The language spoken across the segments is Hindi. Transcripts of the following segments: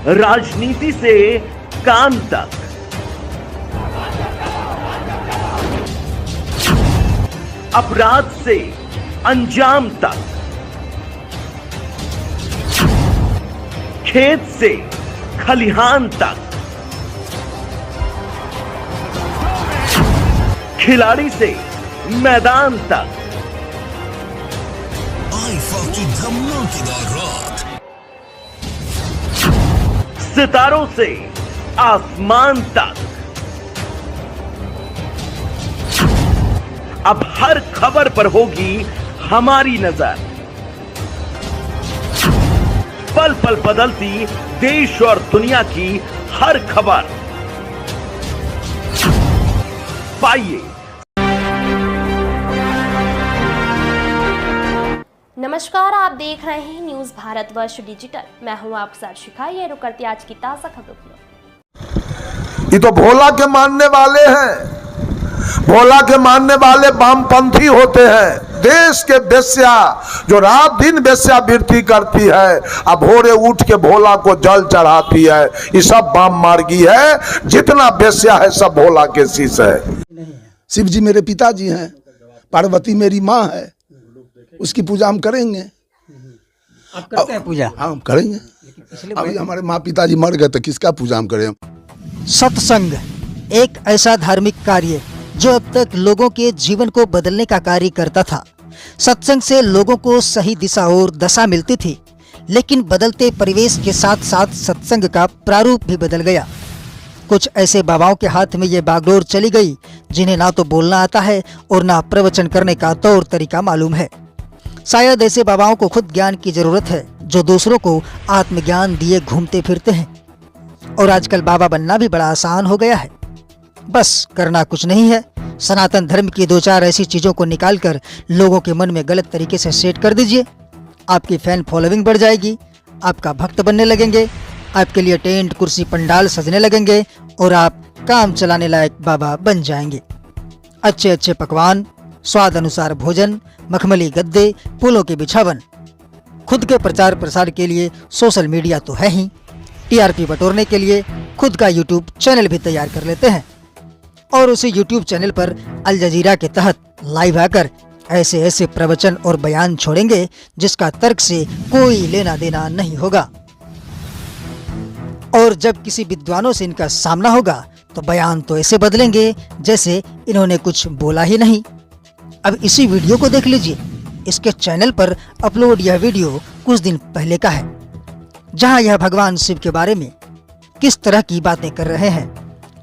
राजनीति से काम तक, अपराध से अंजाम तक, खेत से खलिहान तक, खिलाड़ी से मैदान तक, आईफा की धमाकेदार रात, सितारों से आसमान तक, अब हर खबर पर होगी हमारी नजर। पल पल बदलती देश और दुनिया की हर खबर पाइए। नमस्कार, आप देख रहे हैं न्यूज भारतवर्ष डिजिटल। मैं हूं आपके साथ शिखा। ये रुक करती आज की ताजा खबरों। ये तो भोला के मानने वाले हैं, भोला के मानने वाले वामपंथी होते हैं। देश के बेस्या जो रात दिन बेस्यावृत्ति करती है, अब भोरे उठ के भोला को जल चढ़ाती है, ये सब वाम मार्गी है। जितना बेस्या है सब भोला के शीश है। शिव जी मेरे पिताजी हैं, पार्वती मेरी माँ है, उसकी पूजा हम करेंगे। आप करते हैं पूजा? हाँ, हम करेंगे। अभी हमारे माँ पिताजी मर गए तो किसका पूजा हम करें? सत्संग एक ऐसा धार्मिक कार्य जो अब तक लोगों के जीवन को बदलने का कार्य करता था। सत्संग से लोगों को सही दिशा और दशा मिलती थी, लेकिन बदलते परिवेश के साथ साथ सत्संग का प्रारूप भी बदल गया। कुछ ऐसे बाबाओं के हाथ में ये बागडोर चली गई जिन्हें ना तो बोलना आता है और ना प्रवचन करने का तौर तरीका मालूम है। शायद ऐसे बाबाओं को खुद ज्ञान की जरूरत है जो दूसरों को आत्मज्ञान दिए घूमते फिरते हैं। और आजकल बाबा बनना भी बड़ा आसान हो गया है। बस करना कुछ नहीं है, सनातन धर्म की दो चार ऐसी चीजों को निकालकर लोगों के मन में गलत तरीके से सेट कर दीजिए। आपकी फैन फॉलोइंग बढ़ जाएगी, आपका भक्त बनने लगेंगे, आपके लिए टेंट कुर्सी पंडाल सजने लगेंगे और आप काम चलाने लायक बाबा बन जाएंगे। अच्छे अच्छे पकवान, स्वाद अनुसार भोजन, मखमली गद्दे, फूलों के बिछावन। खुद के प्रचार प्रसार के लिए सोशल मीडिया तो है ही, टीआरपी बटोरने के लिए खुद का यूट्यूब चैनल भी तैयार कर लेते हैं और उसी यूट्यूब चैनल पर अल जजीरा के तहत लाइव आकर ऐसे ऐसे प्रवचन और बयान छोड़ेंगे जिसका तर्क से कोई लेना देना नहीं होगा। और जब किसी विद्वानों से इनका सामना होगा तो बयान तो ऐसे बदलेंगे जैसे इन्होंने कुछ बोला ही नहीं। अब इसी वीडियो को देख लीजिए। इसके चैनल पर अपलोड यह वीडियो कुछ दिन पहले का है, जहां यह भगवान शिव के बारे में किस तरह की बातें कर रहे हैं।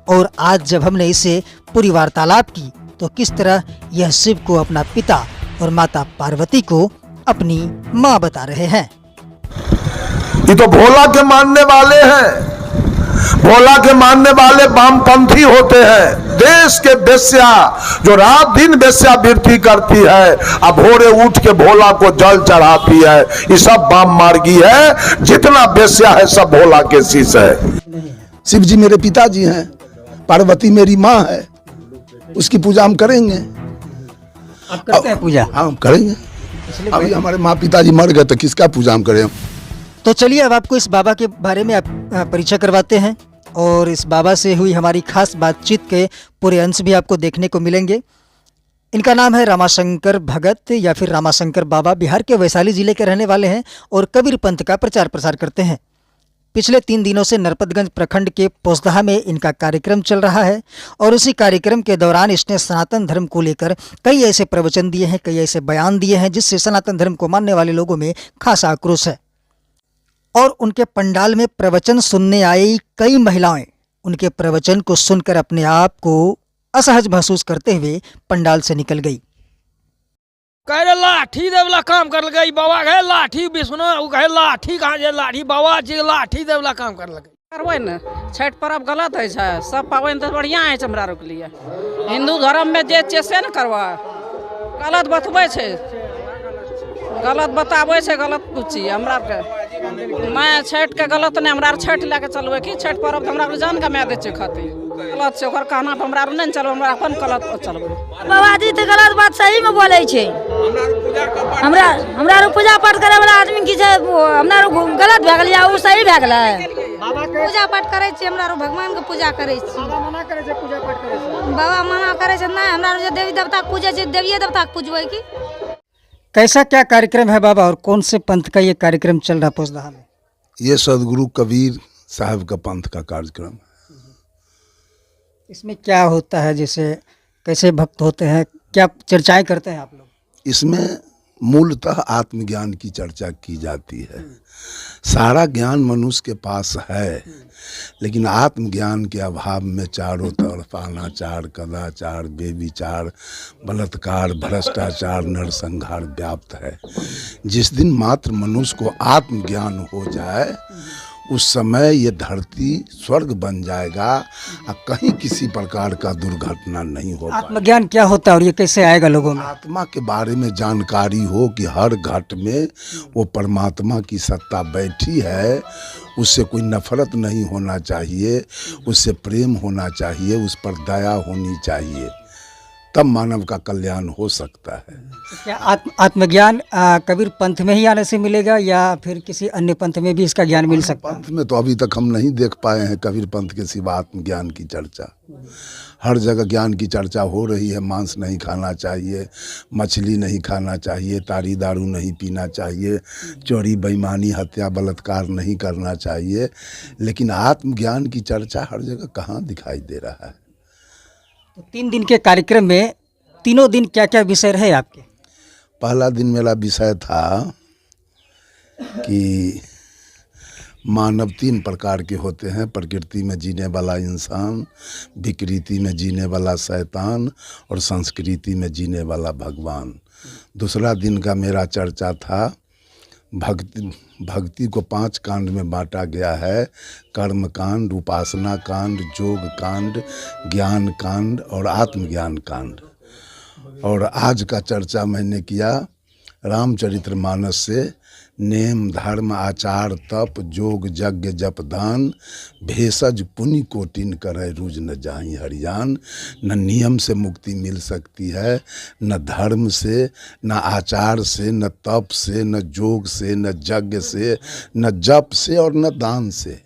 और आज जब हमने इसे पूरी वार्तालाप की तो किस तरह यह शिव को अपना पिता और माता पार्वती को अपनी माँ बता रहे हैं। ये तो भोला के मानने वाले हैं, भोला के मानने वाले वामपंथी होते हैं। देश के बेस्या जो रात दिन बेस्यावृत्ति करती है, अब भोरे उठ के भोला को जल चढ़ाती है, ये सब वाम मार्गी है। जितना बेस्या है सब भोला के शीश है। शिव जी मेरे पिताजी हैं, पार्वती मेरी माँ है, उसकी पूजा हम करेंगे। आप करते हैं पूजा? हाँ, हम करेंगे। अभी हमारे माँ पिताजी मर गए तो किसका पूजा हम करें? तो चलिए अब आपको इस बाबा के बारे में परिचय करवाते हैं और इस बाबा से हुई हमारी खास बातचीत के पूरे अंश भी आपको देखने को मिलेंगे। इनका नाम है रामाशंकर भगत या फिर रामाशंकर बाबा। बिहार के वैशाली जिले के रहने वाले हैं और कबीर पंथ का प्रचार प्रसार करते हैं। पिछले 3 दिनों से नरपतगंज प्रखंड के पोसदहा में इनका कार्यक्रम चल रहा है और उसी कार्यक्रम के दौरान इसने सनातन धर्म को लेकर कई ऐसे प्रवचन दिए हैं, कई ऐसे बयान दिए हैं जिससे सनातन धर्म को मानने वाले लोगों में खासा आक्रोश है। और उनके पंडाल में प्रवचन सुनने आई कई महिलाएं उनके प्रवचन को सुनकर अपने आप को असहज महसूस करते हुए पंडाल से निकल गई। कहे लाठी देवला काम कर गई बाबा, कहे लाठी विष्णु, कहे लाठी कहाँ जे लाठी बाबा जी लाठी देवला काम कर लगे। करबै न, छठ पर्व गलत है, सब पाबनि तो बढ़िया है हमरा रोक लिए। हिंदू धर्म में जे छै से न करवा, गलत बतबै छै, गलत बताबै छै, गलत पूछी हमरा के नहीं। छठ के गलत नहीं, हमरा छठ लेके चलबै की? छठ पर्व हमरा जान गमा दे छै खातिर। गलत छै ओकर कहना पर हमरा नहीं चलबे हमरा अपन गलत चलबे बाबाजी तो गलत बात सही में बोले छे हमरा पूजा पाठ करे वाला आदमी की छै हमरा गलत भए गेलै ओ सही भए गेलै पूजा पाठ करे छी हमरा भगवान के पूजा करे छी बाबा मना करे छै पूजा पाठ करे छै बाबा मना करे छै नहीं हमरा जे देवी देवता के पूजे छै देवी देवता के पूजबै की। कैसा क्या कार्यक्रम है बाबा और कौन से पंथ का ये कार्यक्रम चल रहा पोसदाहा में? ये सदगुरु कबीर साहब का पंथ का कार्यक्रम। इसमें क्या होता है, जैसे कैसे भक्त होते हैं, क्या चर्चाएं करते हैं आप लोग? इसमें मूलतः आत्मज्ञान की चर्चा की जाती है। सारा ज्ञान मनुष्य के पास है, लेकिन आत्मज्ञान के अभाव में चारों तरफ अनाचार, कदाचार, बेविचार, बलात्कार, भ्रष्टाचार, नरसंहार व्याप्त है। जिस दिन मात्र मनुष्य को आत्मज्ञान हो जाए उस समय ये धरती स्वर्ग बन जाएगा और कहीं किसी प्रकार का दुर्घटना नहीं होगा। आत्मज्ञान क्या होता है और ये कैसे आएगा लोगों में? आत्मा के बारे में जानकारी हो कि हर घट में वो परमात्मा की सत्ता बैठी है, उससे कोई नफरत नहीं होना चाहिए, उससे प्रेम होना चाहिए, उस पर दया होनी चाहिए, तब मानव का कल्याण हो सकता है। क्या आत्मज्ञान कबीर पंथ में ही आने से मिलेगा या फिर किसी अन्य पंथ में भी इसका ज्ञान मिल सकता है? पंथ में तो अभी तक हम नहीं देख पाए हैं कबीर पंथ के सिवा आत्मज्ञान की चर्चा। हर जगह ज्ञान की चर्चा हो रही है। मांस नहीं खाना चाहिए, मछली नहीं खाना चाहिए, ताड़ी दारू नहीं पीना चाहिए, चोरी बेईमानी हत्या बलात्कार नहीं करना चाहिए, लेकिन आत्मज्ञान की चर्चा हर जगह कहाँ दिखाई दे रहा है। तो 3 दिन के कार्यक्रम में तीनों दिन क्या क्या विषय रहे आपके? पहला दिन मेरा विषय था कि मानव 3 प्रकार के होते हैं, प्रकृति में जीने वाला इंसान, विकृति में जीने वाला शैतान और संस्कृति में जीने वाला भगवान। दूसरा दिन का मेरा चर्चा था भक्ति को 5 कांड में बांटा गया है। कर्म कांड, उपासना कांड, योग कांड, ज्ञान कांड और आत्मज्ञान कांड। और आज का चर्चा मैंने किया रामचरितमानस से। नेम धर्म आचार तप जोग यज्ञ जप दान, भेषज पुनि कोटिन करे रुज न जाहि हरियान। न नियम से मुक्ति मिल सकती है, न धर्म से, न आचार से, न तप से, न जोग से, न यज्ञ से, न जप से और न दान से।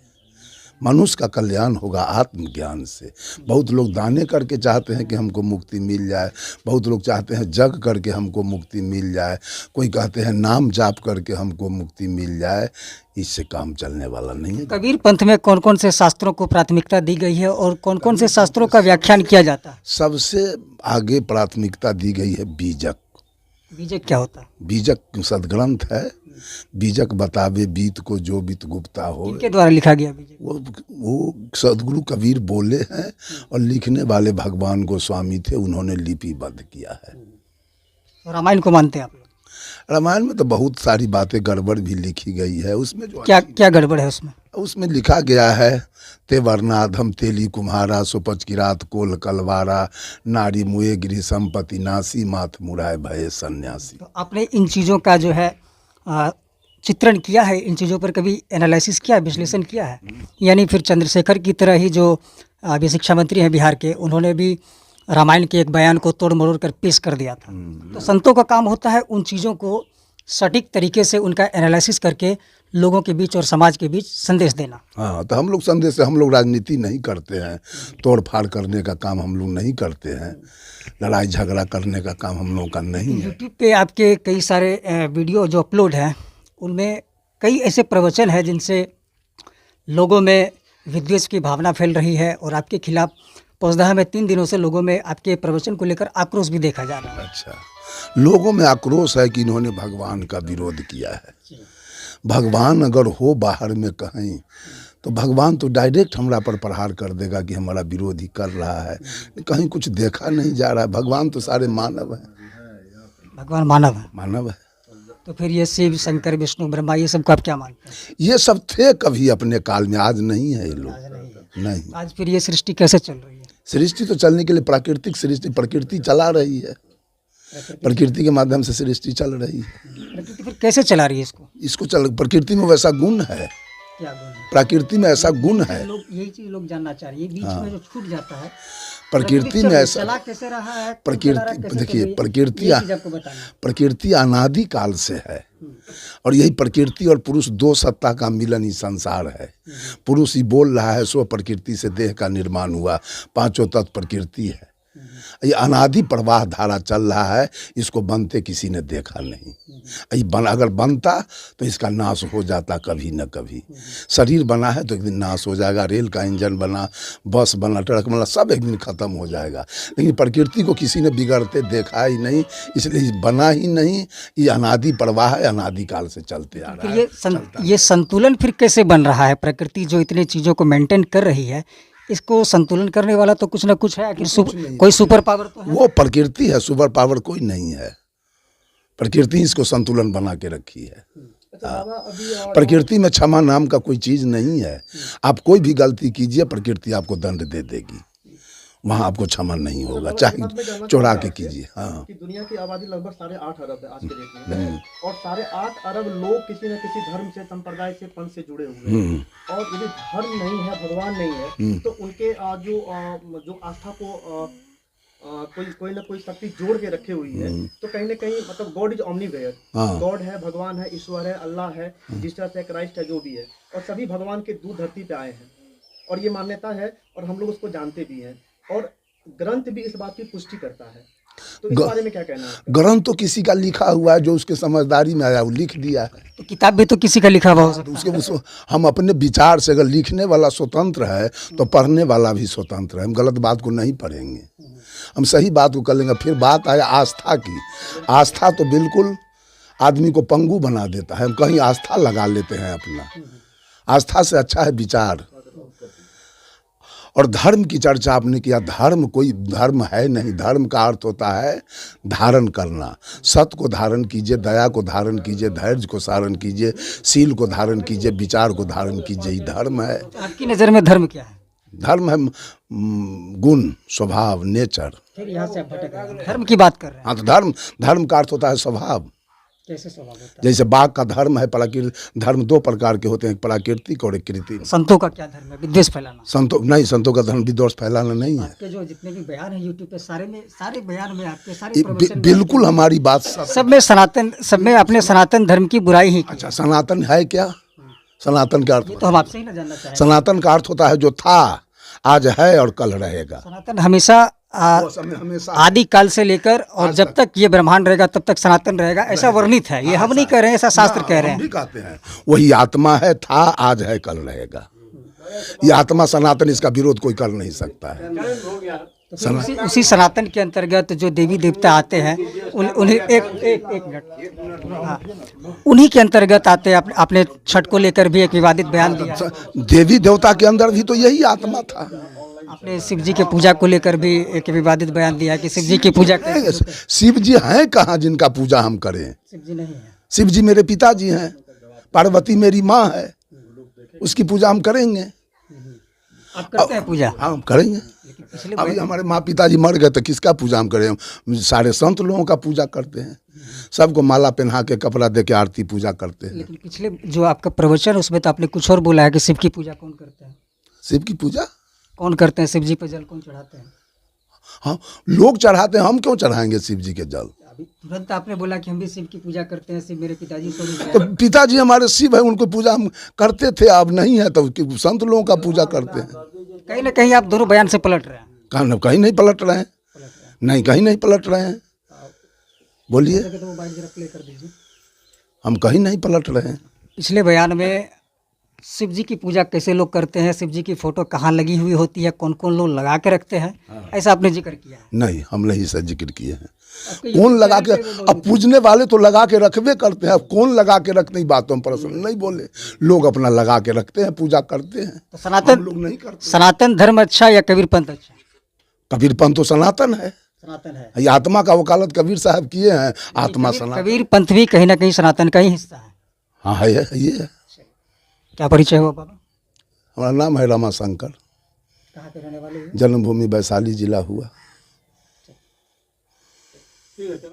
मनुष्य का कल्याण होगा आत्मज्ञान से। बहुत लोग दाने करके चाहते हैं कि हमको मुक्ति मिल जाए, बहुत लोग चाहते हैं जग करके हमको मुक्ति मिल जाए, कोई कहते हैं नाम जाप करके हमको मुक्ति मिल जाए। इससे काम चलने वाला नहीं है। कबीर पंथ में कौन कौन से शास्त्रों को प्राथमिकता दी गई है और कौन कौन से शास्त्रों का व्याख्यान किया जाता है? सबसे आगे प्राथमिकता दी गई है बीजक। बीजक क्या होता है? बीजक सदग्रंथ है। बीजक बतावे बीत को जो बीत गुप्ता हो। इनके द्वारा लिखा गया बीजक? वो सदगुरु कबीर बोले हैं और लिखने वाले भगवान गोस्वामी थे, उन्होंने लिपिबद्ध किया है। रामायण को मानते हैं आप लोग? रामायण में तो बहुत सारी बातें गड़बड़ भी लिखी गई है। उसमें जो क्या क्या गड़बड़ है उसमें? उसमें लिखा गया है ते वर्णाधम तेली कुम्हारा सुपच किरात कोल कलवारा, नारी मुए गृह संपत्ति नासी माथ मुराय भय सन्यासी। तो आपने इन चीज़ों का जो है चित्रण किया है, इन चीज़ों पर कभी एनालिसिस किया, विश्लेषण किया है? यानी फिर चंद्रशेखर की तरह ही जो अभी शिक्षा मंत्री हैं बिहार के, उन्होंने भी रामायण के एक बयान को तोड़ मरोड़ कर पेश कर दिया था। तो संतों का काम होता है उन चीज़ों को सटीक तरीके से उनका एनालिसिस करके लोगों के बीच और समाज के बीच संदेश देना। हाँ, तो हम लोग संदेश, हम लोग राजनीति नहीं करते हैं, तोड़ फाड़ करने का काम हम लोग नहीं करते हैं, लड़ाई झगड़ा करने का काम हम लोगों का नहीं है। यूट्यूब पे आपके कई सारे वीडियो जो अपलोड हैं उनमें कई ऐसे प्रवचन हैं जिनसे लोगों में विद्वेष की भावना फैल रही है और आपके खिलाफ पोसदाहा में 3 दिनों से लोगों में आपके प्रवचन को लेकर आक्रोश भी देखा जा रहा है। अच्छा, लोगों में आक्रोश है कि इन्होंने भगवान का विरोध किया है। भगवान अगर हो बाहर में कहीं तो भगवान तो डायरेक्ट हमरा पर प्रहार कर देगा कि हमारा विरोध ही कर रहा है। कहीं कुछ देखा नहीं जा रहा है। भगवान तो सारे मानव हैं। भगवान मानव है? मानव है। तो फिर ये शिव शंकर विष्णु ब्रह्मा ये सब को आप क्या मानते हैं? ये सब थे कभी अपने काल में, आज नहीं है ये लोग। नहीं। आज फिर ये सृष्टि कैसे चल रही है? सृष्टि तो चलने के लिए प्राकृतिक सृष्टि, प्रकृति चला रही है। प्रकृति के माध्यम से सृष्टि चल रही है। प्रकृति फिर कैसे चला रही है इसको? प्रकृति में वैसा गुण है क्या गुण है? प्रकृति में ऐसा गुण है, लोग यही चीज लोग जानना चाह रहे हैं, बीच में जो छूट जाता है प्रकृति में ऐसा चला कैसे रहा है, प्रकृति देखिए, प्रकृति आपको बताना। प्रकृति अनादि काल से है और यही प्रकृति और पुरुष दो सत्ता का मिलन ही संसार है। पुरुष ही बोल रहा है, सो प्रकृति से देह का निर्माण हुआ, पांचों तत्व प्रकृति है। ये अनादि प्रवाह धारा चल रहा है, इसको बनते किसी ने देखा नहीं। अगर बनता तो इसका नाश हो जाता कभी न कभी। शरीर बना है तो एक दिन नाश हो जाएगा, रेल का इंजन बना, बस बना, ट्रक बना, सब एक दिन खत्म हो जाएगा। लेकिन प्रकृति को किसी ने बिगड़ते देखा ही नहीं, इसलिए बना ही नहीं। ये अनादि प्रवाह है, अनादि काल से चलते आ रहा है। ये संतुलन फिर कैसे बन रहा है? प्रकृति जो इतनी चीज़ों को मेंटेन कर रही है, इसको संतुलन करने वाला तो कुछ ना कुछ है कि कोई सुपर पावर तो है? वो प्रकृति है, सुपर पावर कोई नहीं है। प्रकृति इसको संतुलन बना के रखी है। प्रकृति में क्षमा नाम का कोई चीज नहीं है। आप कोई भी गलती कीजिए, प्रकृति आपको दंड दे देगी, वहाँ आपको क्षमा नहीं होगा, चाहे चुरा के कीजिए। हाँ, कि दुनिया की आबादी लगभग 8.5 अरब है आज के डेट में, और 8.5 अरब लोग किसी न किसी धर्म से, संप्रदाय से, पंथ से जुड़े हुए हैं। और यदि धर्म नहीं है, भगवान नहीं है, तो उनके जो आस्था को कोई ना कोई शक्ति जोड़ के रखे हुई है। तो कहीं ना कहीं मतलब गॉड इज ओमनीवेयर, गॉड है, भगवान है, ईश्वर है, अल्लाह है, जीसस है, क्राइस्ट है, जो भी है, और सभी भगवान के दूत धरती पे आए हैं और ये मान्यता है और हम लोग उसको जानते भी हैं। और ग्रंथ भी इस बात की पुष्टि करता है। तो इस बारे में क्या कहना है? ग्रंथ तो किसी का लिखा हुआ है, जो उसके समझदारी में आया वो लिख दिया है। तो किताब भी तो किसी का लिखा हुआ हो सकता है। उसके हम अपने विचार से, अगर लिखने वाला स्वतंत्र है तो पढ़ने वाला भी स्वतंत्र है। हम गलत बात को नहीं पढ़ेंगे, हम सही बात को कर लेंगे। फिर बात आया आस्था की। आस्था तो बिल्कुल आदमी को पंगु बना देता है। हम कहीं आस्था लगा लेते हैं अपना। आस्था से अच्छा है विचार। और धर्म की चर्चा आपने किया, धर्म कोई धर्म है नहीं। धर्म का अर्थ होता है धारण करना। सत्य को धारण कीजिए, दया को धारण कीजिए, धैर्य को धारण कीजिए, शील को धारण कीजिए, विचार को धारण कीजिए, ये धर्म है। आपकी नज़र में धर्म क्या है? धर्म है गुण, स्वभाव, नेचर। फिर यहाँ से आप भटक रहे हैं, धर्म की बात कर रहे हैं। हाँ, तो धर्म का अर्थ होता है स्वभाव। कैसे स्वभाव होता है? जैसे बाघ का धर्म है, प्राकृतिक धर्म दो प्रकार के होते हैं, प्राकृतिक और कृत्रिम। संतों का क्या धर्म है? विद्वेष फैलाना? संतों का धर्म विद्वेष फैलाना नहीं है। आपके जो जितने भी बयान है यूट्यूब पे, सारे बयान में आपके सारे बिल्कुल हमारी बात सब में अपने सनातन धर्म की बुराई ही। अच्छा, सनातन है क्या? सनातन का अर्थ तो हम आपसे ही ना जानना चाहेंगे। सनातन का अर्थ होता है जो था, आज है और कल रहेगा। सनातन हमेशा आदि काल से लेकर और जब तक ये ब्रह्मांड रहेगा तब तक सनातन रहेगा, ऐसा वर्णित है। ये हम नहीं कह रहे हैं, ऐसा शास्त्र कह रहे हैं। कहते हैं वही आत्मा है, था, आज है, कल रहेगा। ये आत्मा सनातन, इसका विरोध कोई कर नहीं सकता है। तो उसी सनातन के अंतर्गत जो देवी देवता आते हैं उन्हें एक मिनट, उन्हीं के अंतर्गत आते हैं। आपने छठ को लेकर भी एक विवादित बयान दिया। देवी देवता के अंदर भी तो यही आत्मा था। आपने शिव जी के पूजा को लेकर भी एक विवादित बयान दिया कि शिव जी की पूजा। शिव जी हैं कहाँ जिनका पूजा हम करें? शिव जी नहीं है। शिव जी मेरे पिताजी हैं, पार्वती मेरी माँ है, उसकी पूजा हम करेंगे। आप करते हैं पूजा? हम करेंगे। अभी हमारे माँ पिताजी मर गए तो किसका पूजा हम करें? हम सारे संत लोगों का पूजा करते हैं, सबको माला पहना के, कपड़ा दे के आरती पूजा करते हैं। लेकिन पिछले जो आपका प्रवचन उसमें तो आपने कुछ और बोला है कि शिव की पूजा कौन करता है? शिव की पूजा कौन करते हैं? शिव जी पर जल कौन चढ़ाते हैं? हाँ, लोग चढ़ाते हैं, हम क्यों चढ़ाएंगे शिव जी के जल? अभी तुरंत आपने बोला कि हम भी शिव की पूजा करते हैं, शिव मेरे पिताजी तो पिताजी हमारे शिव है, उनको पूजा हम करते थे, अब नहीं है तो संत लोगों का पूजा करते हैं। कहीं ना कहीं आप दोनों बयान से पलट रहे हैं। कहीं नहीं पलट रहे हैं, नहीं कहीं नहीं पलट रहे हैं। बोलिए, हम कहीं नहीं पलट रहे हैं। पिछले बयान में शिव जी की पूजा कैसे लोग करते हैं, शिव जी की फोटो कहाँ लगी हुई होती है, कौन कौन लोग लगा के रखते हैं, ऐसा आपने जिक्र किया है? नहीं, हम नहीं ऐसा जिक्र किए हैं। कौन लगा के? अब पूजने वाले तो लगा के रखबे करते हैं। अब कौन लगा के रखते, बातों पर नहीं बोले। लोग अपना लगा के रखते हैं, पूजा करते हैं। तो सनातन लोग नहीं करते। सनातन धर्म अच्छा या कबीर पंथ अच्छा? कबीर पंथ तो सनातन है। सनातन है। ये आत्मा का वकालत कबीर साहब किए हैं। आत्मा सनातन। कबीर पंथ भी कहीं ना कहीं सनातन का ही हिस्सा है। हाँ है, ये है। क्या परिचय हुआ बाबा? हमारा नाम है रमा शंकर। कहाँ के रहने वाले? जन्मभूमि वैशाली जिला हुआ।